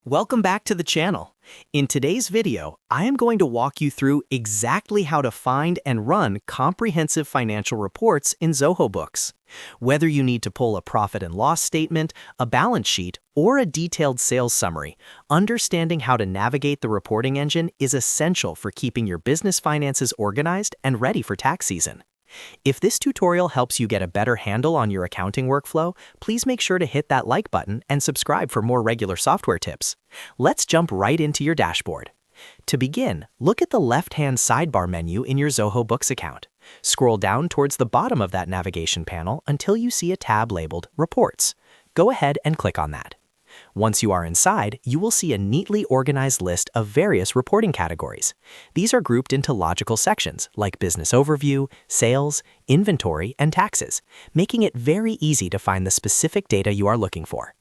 Welcome back to the channel. In today's video, I am going to walk you through exactly how to find and run comprehensive financial reports in Zoho Books. Whether you need to pull a profit and loss statement, a balance sheet, or a detailed sales summary, understanding how to navigate the reporting engine is essential for keeping your business finances organized and ready for tax season. If this tutorial helps you get a better handle on your accounting workflow, please make sure to hit that like button and subscribe for more regular software tips. Let's jump right into your dashboard. To begin, look at the left-hand sidebar menu in your Zoho Books account. Scroll down towards the bottom of that navigation panel until you see a tab labeled Reports. Go ahead and click on that. Once you are inside, you will see a neatly organized list of various reporting categories. These are grouped into logical sections like Business Overview, Sales, Inventory, and Taxes, making it very easy to find the specific data you are looking for.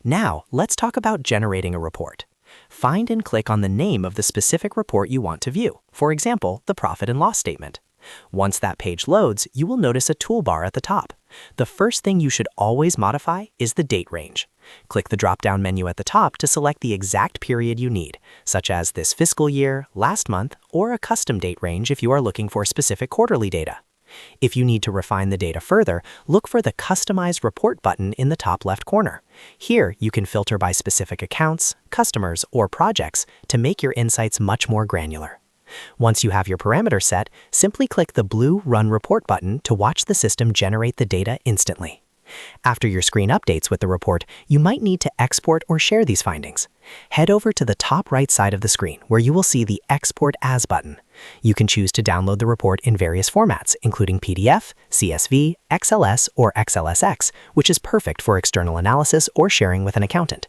Now, let's talk about generating a report. Find and click on the name of the specific report you want to view, for example, the profit and loss statement. Once that page loads, you will notice a toolbar at the top. The first thing you should always modify is the date range. Click the drop-down menu at the top to select the exact period you need, such as this fiscal year, last month, or a custom date range if you are looking for specific quarterly data. If you need to refine the data further, look for the Customize Report button in the top left corner. Here, you can filter by specific accounts, customers, or projects to make your insights much more granular. Once you have your parameters set, simply click the blue Run Report button to watch the system generate the data instantly. After your screen updates with the report, you might need to export or share these findings. Head over to the top right side of the screen where you will see the Export As button. You can choose to download the report in various formats, including PDF, CSV, XLS, or XLSX, which is perfect for external analysis or sharing with an accountant.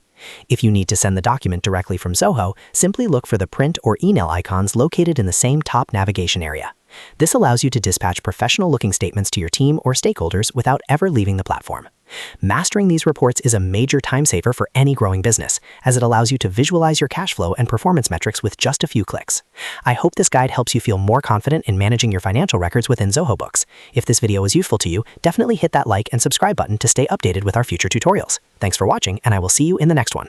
If you need to send the document directly from Zoho, simply look for the print or email icons located in the same top navigation area. This allows you to dispatch professional-looking statements to your team or stakeholders without ever leaving the platform. Mastering these reports is a major time saver for any growing business, as it allows you to visualize your cash flow and performance metrics with just a few clicks. I hope this guide helps you feel more confident in managing your financial records within Zoho Books. If this video was useful to you, definitely hit that like and subscribe button to stay updated with our future tutorials. Thanks for watching, and I will see you in the next one.